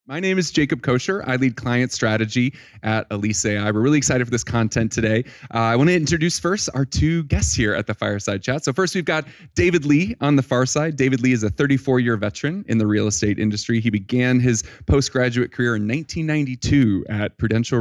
My name is Jacob Kosior. I lead client strategy at EliseAI. We're really excited for this content today. I want to introduce first our two guests here at the Fireside Chat. So first, we've got David Lee on the far side. David Lee is a 34-year veteran in the real estate industry. He began his postgraduate career in 1992 at Prudential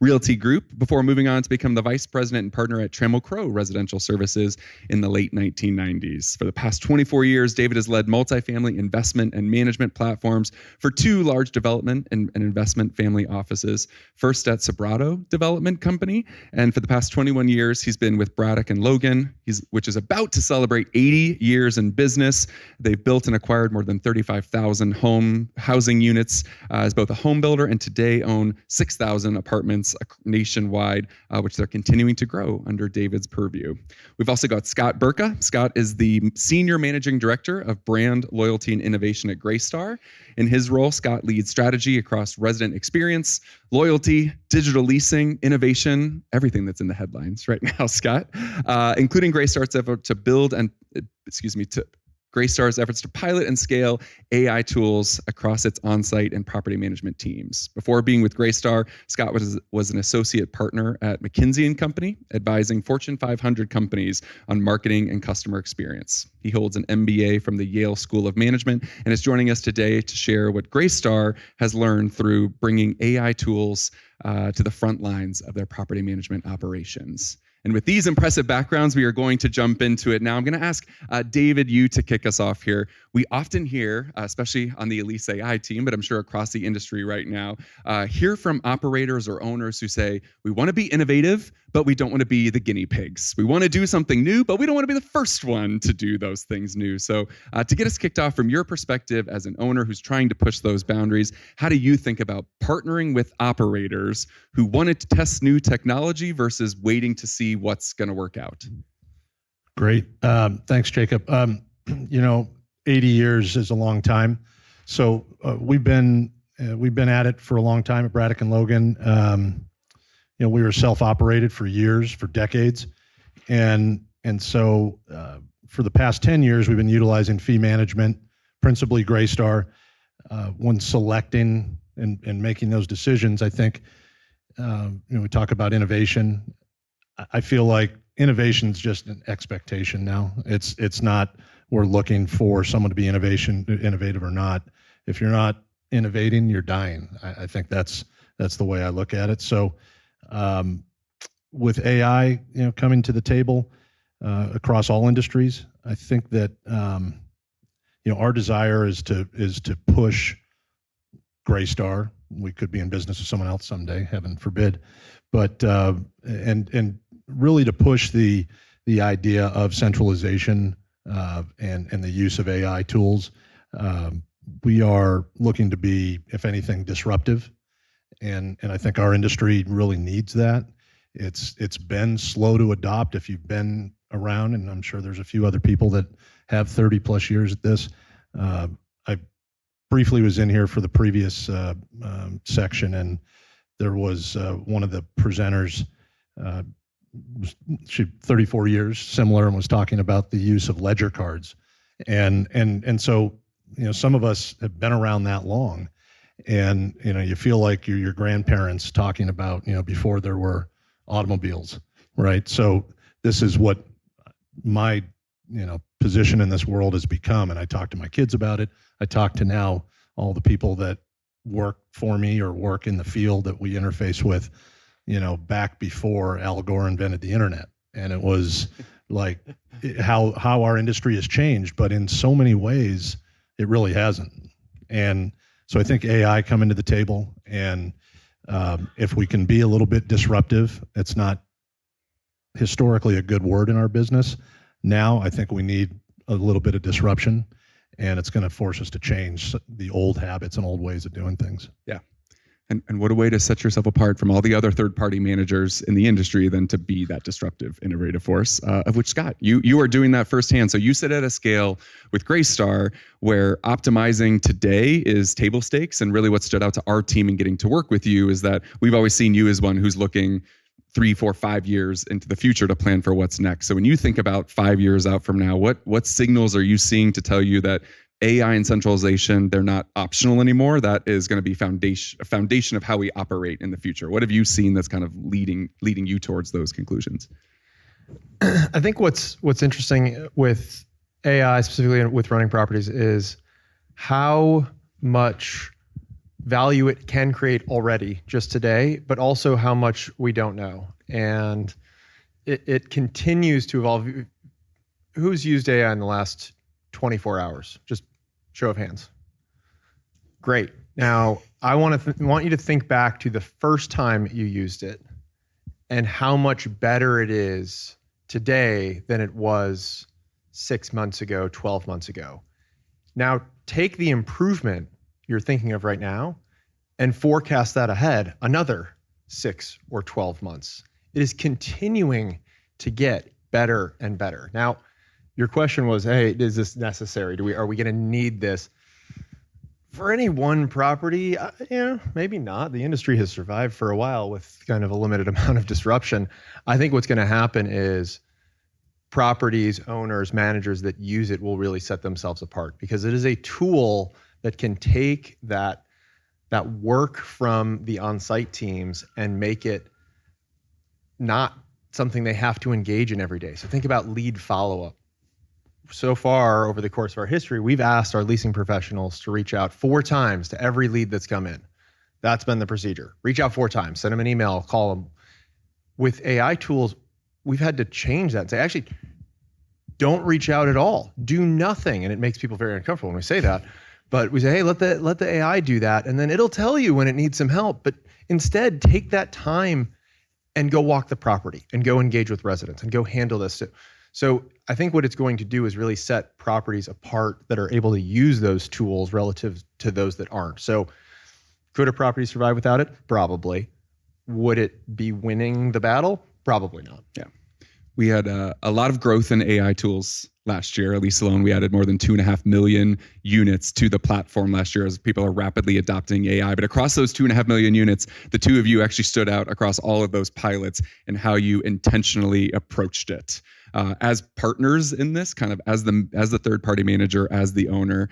Realty Group before moving on to become the vice president and partner at Trammell Crow Residential Services in the late 1990s. For the past 24 years, David has led multifamily investment and management platforms for two large development and investment family offices, first at Sobrato Development Company, and for the past 21 years, he's been with Braddock and Logan, which is about to celebrate 80 years in business. They've built and acquired more than 35,000 housing units as both a home builder, and today own 6,000 apartments nationwide, which they're continuing to grow under David's purview. We've also got Scott Berka. Scott is the Senior Managing Director of Brand Loyalty and Innovation at Greystar. In his role, Scott leads strategy across resident experience, loyalty, digital leasing, innovation, everything that's in the headlines right now, Scott, including Greystar's effort to Greystar's efforts to pilot and scale AI tools across its on-site and property management teams. Before being with Greystar, Scott was an associate partner at McKinsey & Company, advising Fortune 500 companies on marketing and customer experience. He holds an MBA from the Yale School of Management and is joining us today to share what Greystar has learned through bringing AI tools to the front lines of their property management operations. And with these impressive backgrounds, we are going to jump into it now. I'm going to ask David, you to kick us off here. We often hear, especially on the EliseAI team, but I'm sure across the industry right now, hear from operators or owners who say, we want to be innovative, but we don't want to be the guinea pigs. We want to do something new, but we don't want to be the first one to do those things new. So to get us kicked off from your perspective as an owner who's trying to push those boundaries, how do you think about partnering with operators who wanted to test new technology versus waiting to see what's going to work out? Great. Thanks, Jacob. 80 years is a long time. So we've been at it for a long time at Braddock and Logan. We were self-operated for years, for decades. And so for the past 10 years, we've been utilizing fee management, principally Greystar, when selecting and making those decisions. I think, we talk about innovation. I feel like innovation is just an expectation now. It's not we're looking for someone to be innovative or not. If you're not innovating, you're dying. I think that's the way I look at it. So with AI, coming to the table across all industries, I think that our desire is to push Greystar. We could be in business with someone else someday, heaven forbid, but and really to push the idea of centralization and the use of AI tools. We are looking to be, if anything, disruptive, and I think our industry really needs that. It's been slow to adopt if you've been around, and I'm sure there's a few other people that have 30 plus years at this. I briefly was in here for the previous section, and there was one of the presenters, she 34 years, similar, and was talking about the use of ledger cards. And so, some of us have been around that long, and, you feel like you're your grandparents talking about, before there were automobiles, right? So this is what my, position in this world has become. And I talk to my kids about it. I talk to now all the people that work for me or work in the field that we interface with, back before Al Gore invented the internet. And it was like how our industry has changed, but in so many ways, it really hasn't. And so I think AI coming to the table, and if we can be a little bit disruptive, it's not historically a good word in our business. Now I think we need a little bit of disruption, and it's going to force us to change the old habits and old ways of doing things. Yeah. And what a way to set yourself apart from all the other third-party managers in the industry than to be that disruptive, innovative force, of which, Scott, you are doing that firsthand. So you sit at a scale with Greystar where optimizing today is table stakes, and really what stood out to our team in getting to work with you is that we've always seen you as one who's looking 3, 4, 5 years into the future to plan for what's next. So when you think about 5 years out from now, what signals are you seeing to tell you that AI and centralization, they're not optional anymore. That is going to be a foundation of how we operate in the future. What have you seen that's kind of leading you towards those conclusions? I think what's interesting with AI, specifically with running properties, is how much value it can create already just today, but also how much we don't know. And it continues to evolve. Who's used AI in the last 24 hours? Just show of hands. Great. Now, I want you to think back to the first time you used it and how much better it is today than it was 6 months ago, 12 months ago. Now, take the improvement you're thinking of right now and forecast that ahead another 6 or 12 months. It is continuing to get better and better. Now, your question was, hey, is this necessary? Are we going to need this? For any one property, maybe not. The industry has survived for a while with kind of a limited amount of disruption. I think what's going to happen is properties, owners, managers that use it will really set themselves apart, because it is a tool that can take that work from the on-site teams and make it not something they have to engage in every day. So think about lead follow-up. So far, over the course of our history, we've asked our leasing professionals to reach out 4 times to every lead that's come in. That's been the procedure. Reach out 4 times, send them an email, call them. With AI tools, we've had to change that and say, actually, don't reach out at all. Do nothing. And it makes people very uncomfortable when we say that. But we say, hey, let the AI do that, and then it'll tell you when it needs some help. But instead, take that time and go walk the property and go engage with residents and go handle this. So I think what it's going to do is really set properties apart that are able to use those tools relative to those that aren't. So could a property survive without it? Probably. Would it be winning the battle? Probably not. Yeah. We had a lot of growth in AI tools last year. At least alone, we added more than 2.5 million units to the platform last year as people are rapidly adopting AI. But across those 2.5 million units, the two of you actually stood out across all of those pilots and how you intentionally approached it. As partners in this, kind of as the third-party manager, as the owner,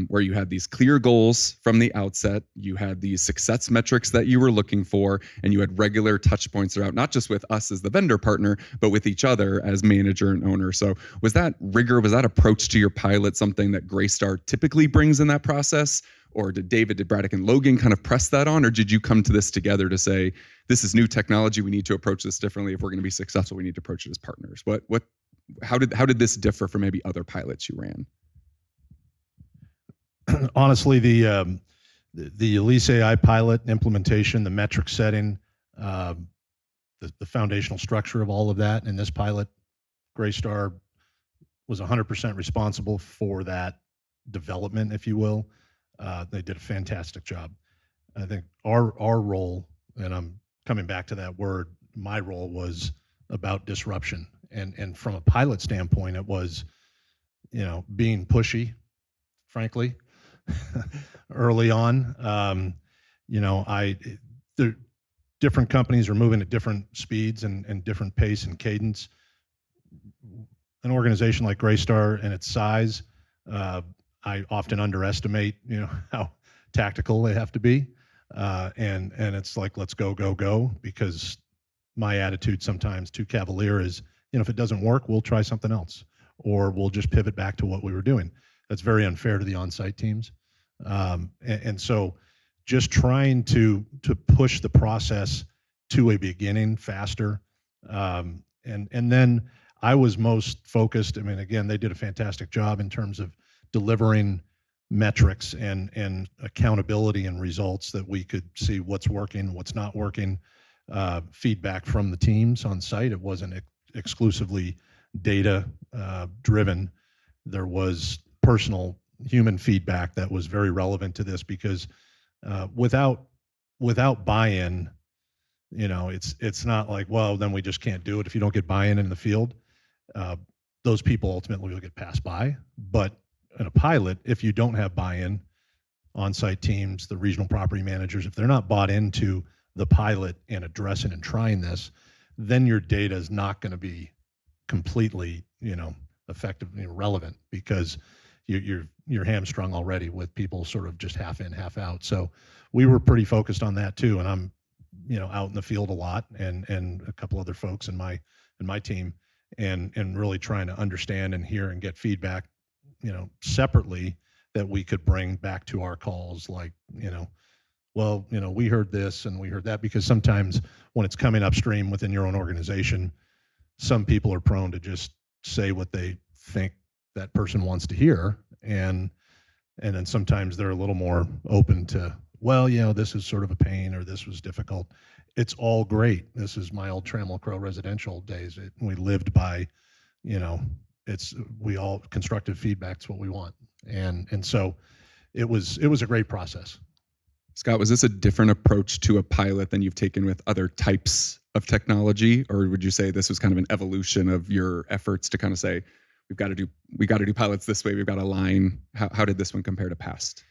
where you had these clear goals from the outset, you had these success metrics that you were looking for, and you had regular touch points throughout, not just with us as the vendor partner, but with each other as manager and owner. So was that rigor, was that approach to your pilot something that Greystar typically brings in that process? Or did Braddock, and Logan kind of press that on? Or did you come to this together to say, this is new technology, we need to approach this differently. If we're going to be successful, we need to approach it as partners. How did this differ from maybe other pilots you ran? Honestly, the EliseAI pilot implementation, the metric setting, the foundational structure of all of that in this pilot, Greystar was 100% responsible for that development, if you will. They did a fantastic job. I think our role, and I'm coming back to that word, my role was about disruption. And from a pilot standpoint, it was, being pushy, frankly, early on. Different companies are moving at different speeds and different pace and cadence. An organization like Greystar and its size, I often underestimate, how tactical they have to be. And it's like, let's go, because my attitude sometimes too cavalier is, if it doesn't work, we'll try something else, or we'll just pivot back to what we were doing. That's very unfair to the on-site teams. And so just trying to push the process to a beginning faster. And then I was most focused. I mean, again, they did a fantastic job in terms of delivering metrics and accountability and results that we could see what's working, what's not working, feedback from the teams on site. It wasn't exclusively data driven. There was personal human feedback that was very relevant to this, because without buy-in, it's not like, well, then we just can't do it if you don't get buy-in in the field. Those people ultimately will get passed by. But in a pilot, if you don't have buy-in, on-site teams, the regional property managers, if they're not bought into the pilot and addressing and trying this, then your data is not going to be completely, effective, relevant, because you're you're hamstrung already with people sort of just half in, half out. So we were pretty focused on that too. And I'm, out in the field a lot, and a couple other folks in my team, and really trying to understand and hear and get feedback, separately, that we could bring back to our calls, like, well, we heard this and we heard that, because sometimes when it's coming upstream within your own organization, some people are prone to just say what they think that person wants to hear, and then sometimes they're a little more open to, well, this is sort of a pain, or this was difficult. It's all great. This is my old Trammell Crow residential days. We lived by, we all, constructive feedback's what we want, and so it was a great process. Scott, was this a different approach to a pilot than you've taken with other types of technology, or would you say this was kind of an evolution of your efforts to kind of say, we got to do pilots this way, we've got to align? How did this one compare to past?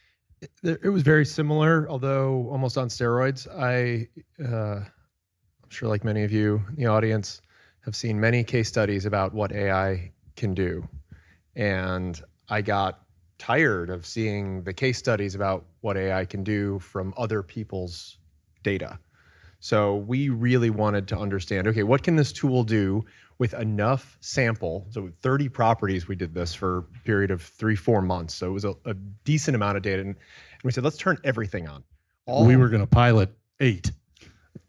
It was very similar, although almost on steroids. I'm sure, like many of you in the audience, have seen many case studies about what AI can do. And I got tired of seeing the case studies about what AI can do from other people's data. So we really wanted to understand, okay, what can this tool do with enough sample? So with 30 properties, we did this for a period of 3-4 months. So it was a decent amount of data. And we said, let's turn everything on. We were going to pilot 8.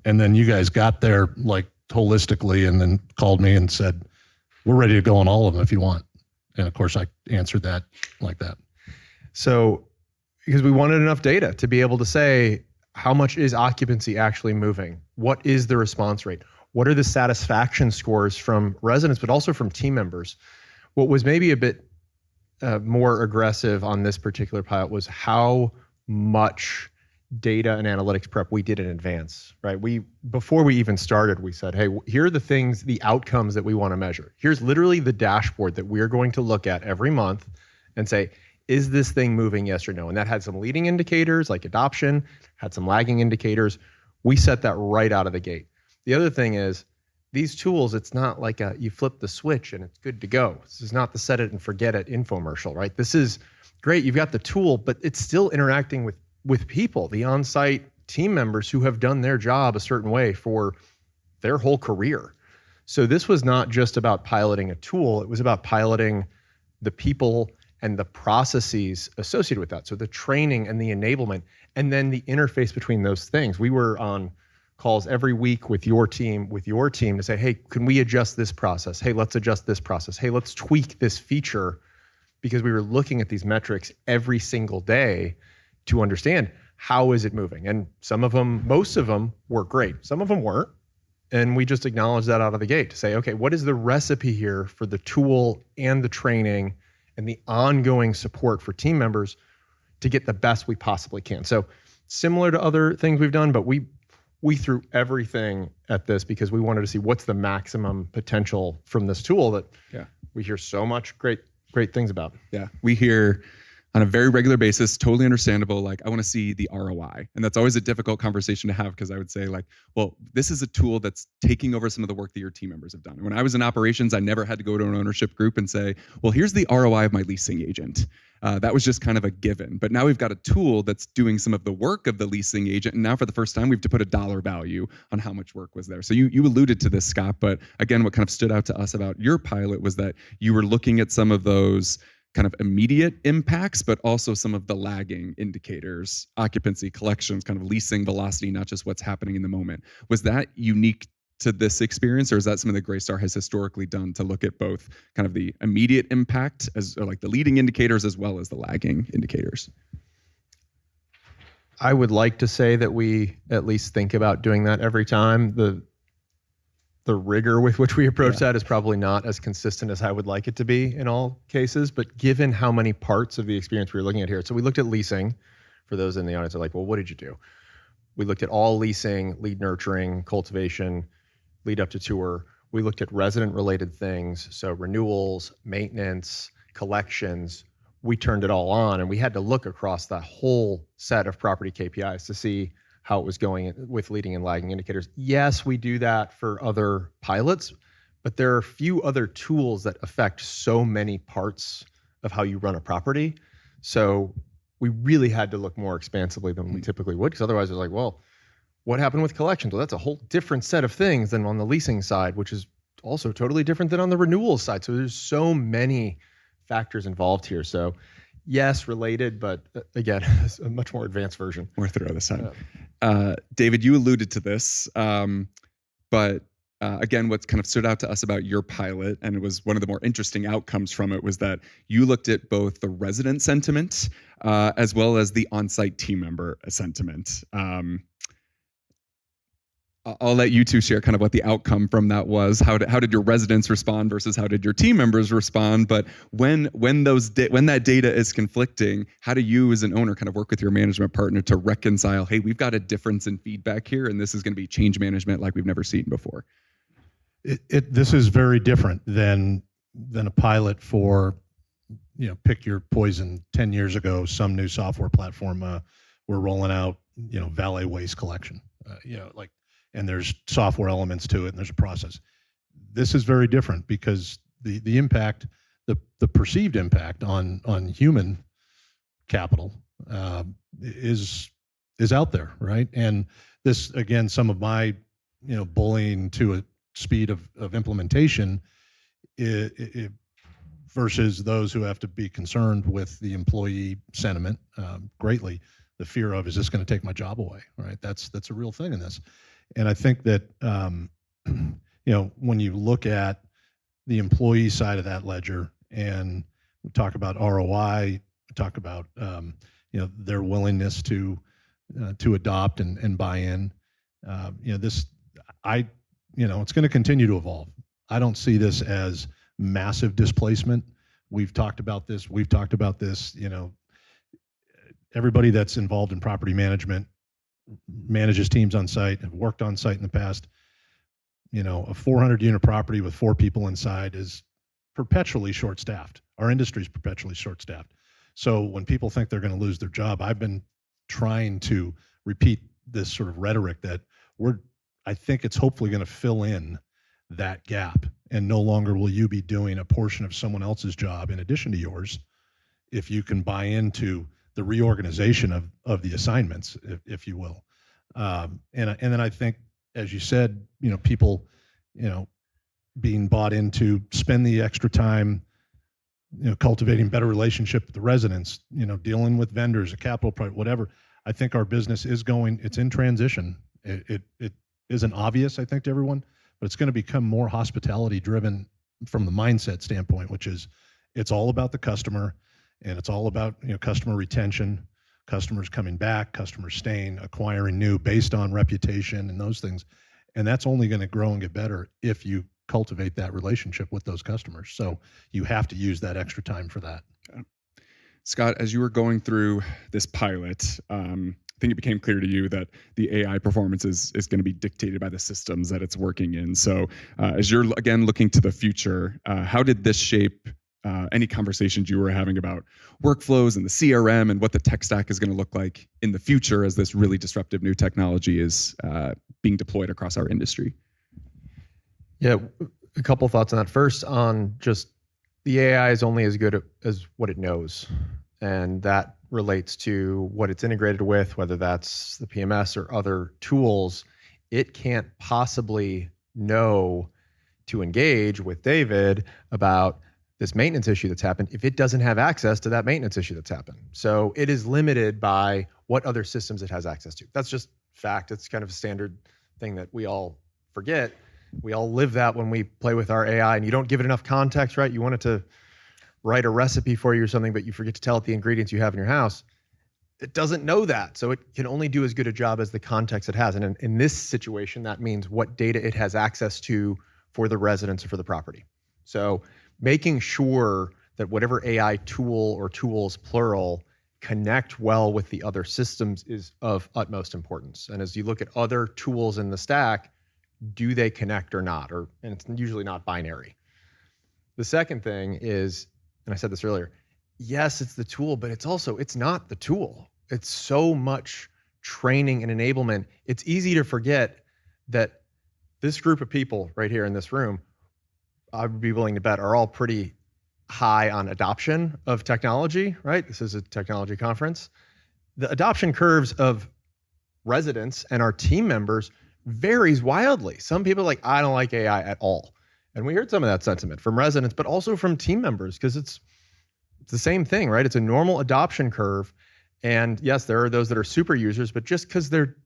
And then you guys got there like holistically, and then called me and said, we're ready to go on all of them if you want. And of course I answered that like that. So because we wanted enough data to be able to say, how much is occupancy actually moving? What is the response rate? What are the satisfaction scores from residents, but also from team members? What was maybe a bit more aggressive on this particular pilot was how much data and analytics prep we did in advance, right? Before we even started, we said, hey, here are the things, the outcomes that we want to measure. Here's literally the dashboard that we're going to look at every month and say, is this thing moving, yes or no? And that had some leading indicators like adoption, had some lagging indicators. We set that right out of the gate. The other thing is, these tools, it's not like you flip the switch and it's good to go. This is not the set it and forget it infomercial, right? This is great. You've got the tool, but it's still interacting with people, the on-site team members who have done their job a certain way for their whole career. So this was not just about piloting a tool. It was about piloting the people and the processes associated with that. So the training and the enablement, and then the interface between those things. We were on calls every week with your team to say, hey, can we adjust this process? Hey, let's adjust this process. Hey, let's tweak this feature, because we were looking at these metrics every single day to understand how is it moving. And some of them, most of them were great. Some of them weren't. And we just acknowledged that out of the gate to say, okay, what is the recipe here for the tool and the training and the ongoing support for team members to get the best we possibly can? So similar to other things we've done, but we threw everything at this because we wanted to see what's the maximum potential from this tool that we hear so much great things about. Yeah, we hear on a very regular basis, totally understandable, like, I want to see the ROI. And that's always a difficult conversation to have, because I would say, like, well, this is a tool that's taking over some of the work that your team members have done. And when I was in operations, I never had to go to an ownership group and say, well, here's the ROI of my leasing agent. That was just kind of a given. But now we've got a tool that's doing some of the work of the leasing agent. And now for the first time, we have to put a dollar value on how much work was there. So you alluded to this, Scott, but again, what kind of stood out to us about your pilot was that you were looking at some of those kind of immediate impacts, but also some of the lagging indicators, occupancy, collections, kind of leasing velocity, not just what's happening in the moment. Was that unique to this experience, or is that something that Greystar has historically done to look at both kind of the immediate impact or like the leading indicators as well as the lagging indicators? I would like to say that we at least think about doing that every time. The rigor with which we approach that is probably not as consistent as I would like it to be in all cases, but given how many parts of the experience we were looking at here. So we looked at leasing. For those in the audience are like, well, what did you do? We looked at all leasing, lead nurturing, cultivation, lead up to tour. We looked at resident related things. So renewals, maintenance, collections. We turned it all on, and we had to look across the whole set of property KPIs to see how it was going with leading and lagging indicators. Yes, we do that for other pilots, but there are a few other tools that affect so many parts of how you run a property. So we really had to look more expansively than we typically would, because otherwise it's like, well, what happened with collections? Well, that's a whole different set of things than on the leasing side, which is also totally different than on the renewals side. So there's so many factors involved here. So yes, related, but again, it's a much more advanced version. More thorough this time. David, you alluded to this, but again, what's kind of stood out to us about your pilot, and it was one of the more interesting outcomes from it, was that you looked at both the resident sentiment as well as the on-site team member sentiment. I'll let you two share kind of what the outcome from that was. How did your residents respond versus how did your team members respond? But when that data is conflicting, how do you as an owner kind of work with your management partner to reconcile, hey, we've got a difference in feedback here, and this is going to be change management like we've never seen before? This is very different than a pilot for, pick your poison. 10 years ago, some new software platform we're rolling out, valet waste collection, and there's software elements to it and there's a process. This is very different because the impact, the perceived impact on human capital is out there, right? And this, again, some of my bullying to a speed of implementation versus those who have to be concerned with the employee sentiment greatly. The fear of, is this going to take my job away, right? That's a real thing in this. And I think that, when you look at the employee side of that ledger and we talk about ROI, we talk about, their willingness to adopt and buy in, it's going to continue to evolve. I don't see this as massive displacement. We've talked about this. Everybody that's involved in property management manages teams on site, have worked on site in the past. A 400 unit property with 4 people inside is perpetually short-staffed. Our industry is perpetually short-staffed. So when people think they're going to lose their job, I've been trying to repeat this sort of rhetoric that I think it's hopefully going to fill in that gap, and no longer will you be doing a portion of someone else's job in addition to yours if you can buy into the reorganization of the assignments, if you will. And then I think, as you said, people, being bought into spend the extra time, cultivating better relationship with the residents, dealing with vendors, a capital project, whatever. I think our business it's in transition. It isn't obvious, I think, to everyone, but it's going to become more hospitality driven from the mindset standpoint, which is it's all about the customer. And it's all about customer retention, customers coming back, customers staying, acquiring new based on reputation and those things. And that's only going to grow and get better if you cultivate that relationship with those customers. So you have to use that extra time for that. Okay. Scott, as you were going through this pilot, I think it became clear to you that the AI performance is going to be dictated by the systems that it's working in. So as you're, again, looking to the future, how did this shape any conversations you were having about workflows and the CRM and what the tech stack is going to look like in the future as this really disruptive new technology is being deployed across our industry? Yeah, a couple of thoughts on that. First, on just the AI is only as good as what it knows. And that relates to what it's integrated with, whether that's the PMS or other tools. It can't possibly know to engage with David about this maintenance issue that's happened if it doesn't have access to that maintenance issue that's happened. So it is limited by what other systems it has access to. That's just fact. It's kind of a standard thing that we all forget. We all live that when we play with our AI, and you don't give it enough context, right? You want it to write a recipe for you or something, but you forget to tell it the ingredients you have in your house. It doesn't know that. So it can only do as good a job as the context it has. And in this situation, that means what data it has access to for the residents or for the property. So making sure that whatever AI tool or tools, plural, connect well with the other systems is of utmost importance. And as you look at other tools in the stack, do they connect or not? And it's usually not binary. The second thing is, and I said this earlier, yes, it's the tool, but it's not the tool. It's so much training and enablement. It's easy to forget that this group of people right here in this room, I would be willing to bet, are all pretty high on adoption of technology, right? This is a technology conference. The adoption curves of residents and our team members varies wildly. Some people are like, I don't like AI at all. And we heard some of that sentiment from residents, but also from team members, because it's the same thing, right? It's a normal adoption curve. And yes, there are those that are super users, but just because they're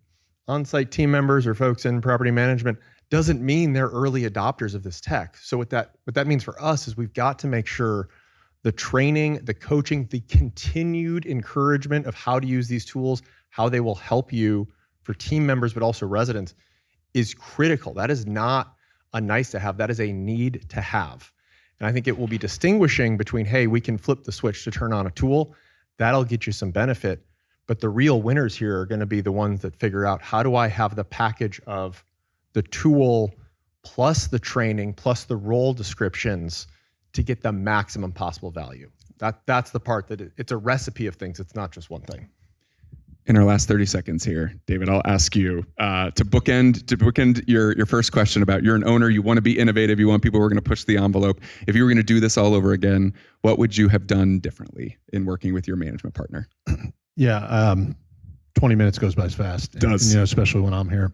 on-site team members or folks in property management doesn't mean they're early adopters of this tech. So what that means for us is we've got to make sure the training, the coaching, the continued encouragement of how to use these tools, how they will help you for team members, but also residents, is critical. That is not a nice to have, that is a need to have. And I think it will be distinguishing between, hey, we can flip the switch to turn on a tool, that'll get you some benefit. But the real winners here are going to be the ones that figure out, how do I have the package of the tool plus the training plus the role descriptions to get the maximum possible value. That's the part that it's a recipe of things. It's not just one thing. In our last 30 seconds here, David, I'll ask you to bookend your first question about, you're an owner, you want to be innovative, you want people who are going to push the envelope. If you were going to do this all over again, what would you have done differently in working with your management partner? Yeah, 20 minutes goes by fast. It does. Especially when I'm here.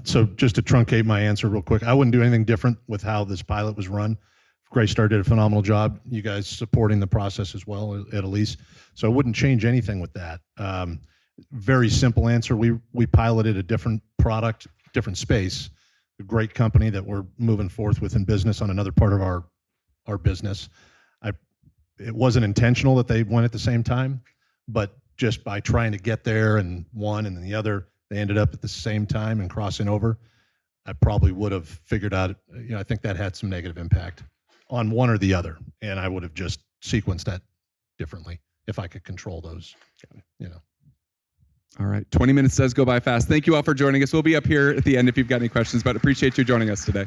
So just to truncate my answer real quick, I wouldn't do anything different with how this pilot was run. Greystar did a phenomenal job. You guys supporting the process as well at Elise. So I wouldn't change anything with that. Very simple answer. We piloted a different product, different space, a great company that we're moving forth with in business on another part of our business. It wasn't intentional that they went at the same time, but just by trying to get there and one and then the other, they ended up at the same time and crossing over. I probably would have figured out, I think that had some negative impact on one or the other, and I would have just sequenced that differently if I could control those. All right, 20 minutes does go by fast. Thank you all for joining us. We'll be up here at the end if you've got any questions, but appreciate you joining us today.